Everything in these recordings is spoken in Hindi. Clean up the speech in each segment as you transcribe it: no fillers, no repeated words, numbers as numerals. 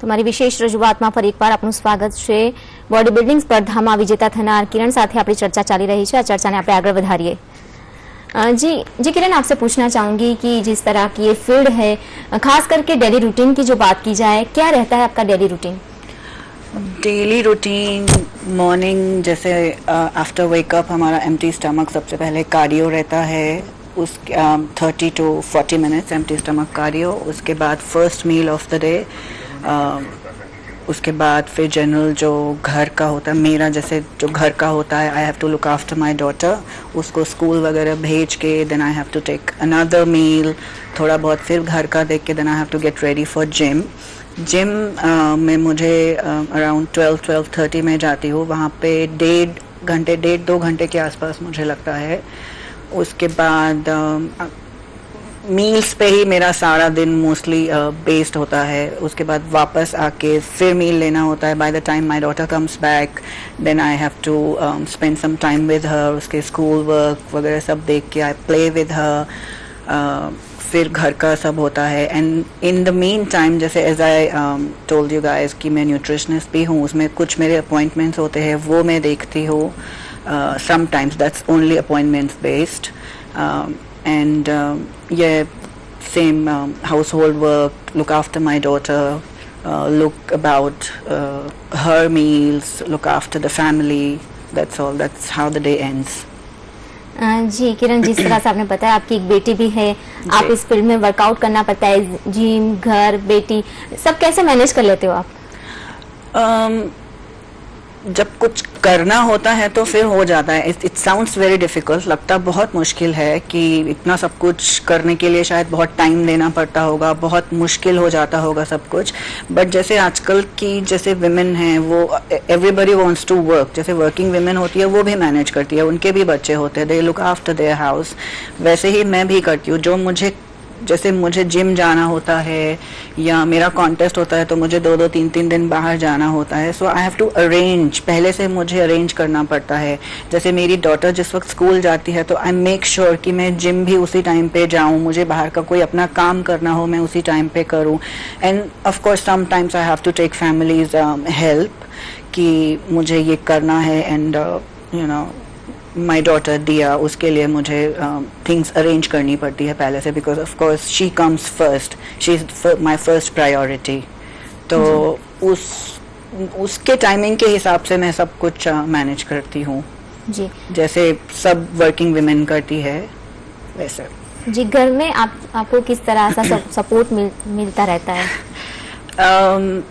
તમારી વિશેષ રજૂઆતમાં ફરી એકવાર આપનું સ્વાગત છે। બોડી બિલ્ડિંગ સ્પર્ધામાં વિજેતા થનાર કિરણ સાથે આપણી ચર્ચા ચાલી रही है। आ चर्चाने આપણે આગળ વધારીએ। जी किरण, आपसे पूछना चाहूंगी कि जिस तरह की ये फील्ड है, खास करके डेली रूटीन की जो बात की जाए, क्या रहता है आपका daily routine? Daily routine morning जैसे आफ्टर वेकअप हमारा एम्प्टी स्टमक सबसे पहले कार्डियो रहता है, उस 30 to 40 minutes empty stomach cardio. उसके बाद first meal of the day, उसके बाद फिर जनरल जो घर का होता है, मेरा जैसे जो घर का होता है, I have to look after my daughter, उसको स्कूल वगैरह भेज के then I have to take another meal, थोड़ा बहुत फिर घर का देख के then I have to get ready for gym. Gym में मुझे अराउंड 12-12:30 में जाती हूँ, वहाँ पे 1.5-2 घंटे के आसपास मुझे लगता है। उसके बाद मील्स पे ही मेरा सारा दिन मोस्टली बेस्ड होता है। उसके बाद वापस आके फिर मील लेना होता है। By the time my daughter comes back then I have to spend some time with her, उसके स्कूल वर्क वगैरह सब देख के आई प्ले विद हर, फिर घर का सब होता है। And in the mean time जैसे as I told you guys कि मैं न्यूट्रिशनिस्ट भी हूँ, उसमें कुछ मेरे अपॉइंटमेंट्स होते हैं वो मैं देखती हूँ। Sometimes that's only appointments based and yeah, same household work, look after my daughter, look about her meals, look after the family, that's all, that's how the day ends। जी किरण, जिस तरह से आपने बताया आपकी एक बेटी भी है, आप इस फील्ड में वर्कआउट करना पड़ता है, जिम, घर, बेटी, सब कैसे मैनेज कर लेते हो आप? जब कुछ करना होता है तो फिर हो जाता है। इट साउंड्स वेरी डिफिकल्ट, लगता बहुत मुश्किल है कि इतना सब कुछ करने के लिए शायद बहुत टाइम देना पड़ता होगा, बहुत मुश्किल हो जाता होगा सब कुछ। बट जैसे आजकल की जैसे विमेन हैं, वो एवरीबडी वांट्स टू वर्क, जैसे वर्किंग विमेन होती है वो भी मैनेज करती है, उनके भी बच्चे होते हैं, they look after their house. वैसे ही मैं भी करती हूँ। जो मुझे जैसे मुझे जिम जाना होता है या मेरा कॉन्टेस्ट होता है तो मुझे 2-2, 3-3 दिन बाहर जाना होता है, सो आई हैव टू अरेंज, पहले से मुझे अरेंज करना पड़ता है। जैसे मेरी डॉटर जिस वक्त स्कूल जाती है तो आई मेक श्योर कि मैं जिम भी उसी टाइम पे जाऊं, मुझे बाहर का कोई अपना काम करना हो मैं उसी टाइम पे करूं। And of course sometimes I have to take family's help कि मुझे ये करना है। And you know my daughter दिया, उसके लिए मुझे थिंग्स अरेंज करनी पड़ती है पहले से, because of course she comes first, she is my first priority. तो उसके टाइमिंग के हिसाब से मैं सब कुछ मैनेज करती हूँ जी, जैसे सब वर्किंग विमेन करती है वैसे। जी, घर में आपको किस तरह सा सपोर्ट मिलता रहता है?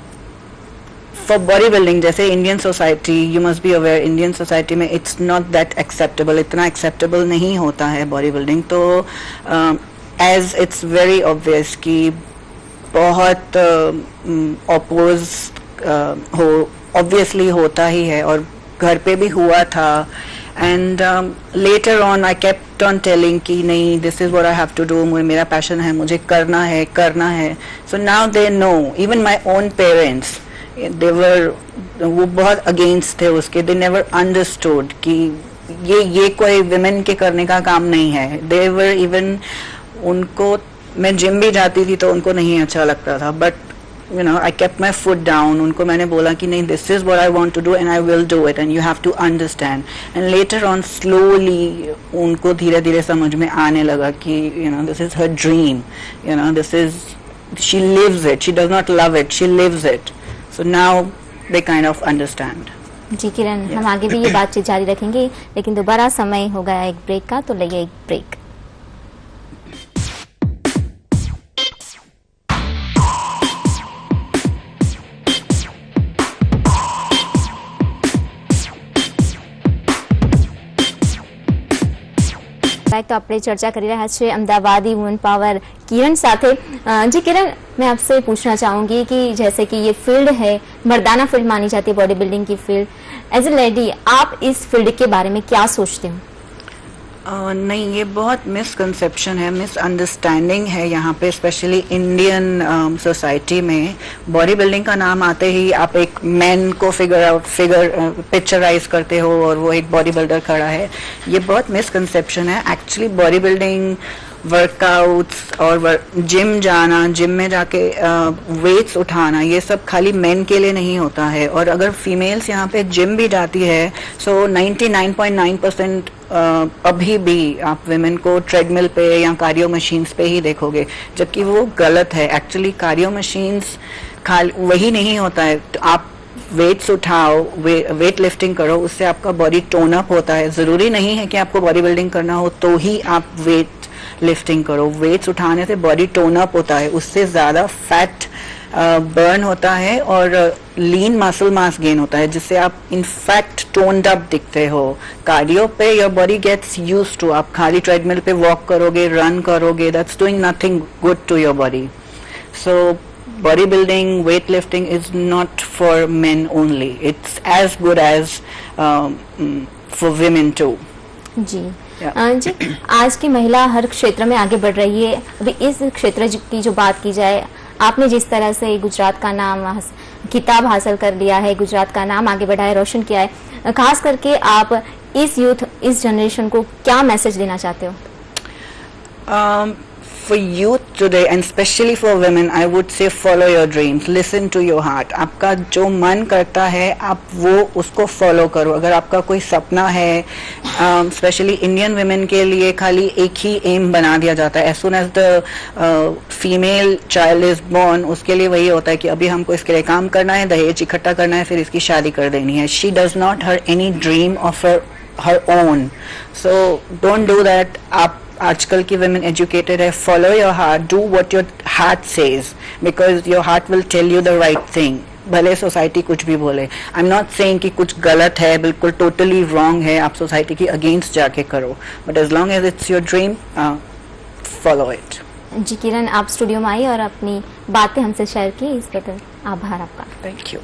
फॉर बॉडी बिल्डिंग जैसे Indian society, you must be aware, Indian society में इट्स नॉट दैट एक्सेप्टेबल, इतना एक्सेप्टेबल नहीं होता है बॉडी बिल्डिंग। तो एज इट्स वेरी ऑब्वियस कि बहुत अपोज हो, ऑब्वियसली होता ही है, और घर पे भी हुआ था। And later on I kept on telling कि नहीं, this is what I have to do, मेरा पैशन है, मुझे करना है। So now they know, even my own parents, वो बहुत अगेंस्ट थे उसके, दे नेवर अंडरस्टूड कि ये कोई विमेन के करने का काम नहीं है। दे वर इवन, उनको मैं जिम भी जाती थी तो उनको नहीं अच्छा लगता था, but you know I kept my foot down. उनको मैंने बोला कि नहीं, this is what I want to do and I will do it and you have to understand. And later on slowly उनको धीरे धीरे समझ में आने लगा कि you know this is her dream, you know this is, she lives it, she does not love it, she lives it. So now they kind of understand। जी किरण, हम आगे भी ये बातचीत जारी रखेंगे, लेकिन दोबारा समय हो गया एक ब्रेक का, तो लइए एक ब्रेक। तो આપણે ચર્ચા કરી રહ્યા છીએ અમદાવાદી વુમન પાવર किरण साथे। जी किरण, मैं आपसे पूछना चाहूंगी कि जैसे कि ये फील्ड है, मर्दाना फील्ड मानी जाती है बॉडी बिल्डिंग की फील्ड, एज ए लेडी आप इस फील्ड के बारे में क्या सोचते हो? नहीं, ये बहुत मिसकंसेप्शन है, मिसअंडरस्टैंडिंग है यहाँ पे, स्पेशली इंडियन सोसाइटी में। बॉडी बिल्डिंग का नाम आते ही आप एक मैन को पिक्चराइज करते हो और वो एक बॉडी बिल्डर खड़ा है, ये बहुत मिसकंसेप्शन है। एक्चुअली बॉडी बिल्डिंग वर्कआउट्स और जिम जाना, जिम में जाके वेट्स उठाना, ये सब खाली मेन के लिए नहीं होता है। और अगर फीमेल्स यहाँ पे जिम भी जाती है, सो 99.9% अभी भी आप विमेन को ट्रेडमिल पे या कार्डियो मशीन्स पे ही देखोगे, जबकि वो गलत है। एक्चुअली कार्डियो मशीन्स वही नहीं होता है। तो आप वेट्स उठाओ, वेट लिफ्टिंग करो, उससे आपका बॉडी टोन अप होता है। ज़रूरी नहीं है कि आपको बॉडी बिल्डिंग करना हो तो ही आप वेट लिफ्टिंग करो। वेट्स उठाने से बॉडी टोन अप होता है, उससे ज़्यादा फैट बर्न होता है और लीन मसल मास गेन होता है, जिससे आप इनफैक्ट टोन्ड अप दिखते हो। कार्डियो पे your body gets used to, आप खाली ट्रेडमिल पे वॉक करोगे, रन करोगे, that's doing nothing good to your body. So bodybuilding, weightlifting is not for men only. It's as good as for women too. जी जी, आज की महिला हर क्षेत्र में आगे बढ़ रही है। अभी इस क्षेत्र की जो बात की जाए, आपने जिस तरह से गुजरात का नाम किताब हासिल कर लिया है, गुजरात का नाम आगे बढ़ाया, रोशन किया है, खास करके आप इस यूथ, इस जनरेशन को क्या मैसेज देना चाहते हो? For youth today and especially for women, I would say follow your dreams, listen to your heart. आपका जो मन करता है आप वो उसको फॉलो करो। अगर आपका कोई सपना है, स्पेशली इंडियन women के लिए खाली एक ही एम बना दिया जाता है। As soon as the female child is born, उसके लिए वही होता है कि अभी हमको इसके लिए काम करना है, दहेज इकट्ठा करना है, फिर इसकी शादी कर देनी है। She does not have any dream of her own. So don't do that. आप आजकल की women educated है, follow your heart, do what your heart says, because your heart will tell you the right thing. भले सोसाइटी कुछ भी बोले, आई एम नॉट सेइंग कि कुछ गलत है, बिल्कुल टोटली रॉन्ग है, आप सोसाइटी की अगेंस्ट जाके करो, but as long as it's your dream, follow it. जी किरण, आप स्टूडियो में आई और अपनी बातें हमसे शेयर की, इस बदल आभार आपका। Thank you.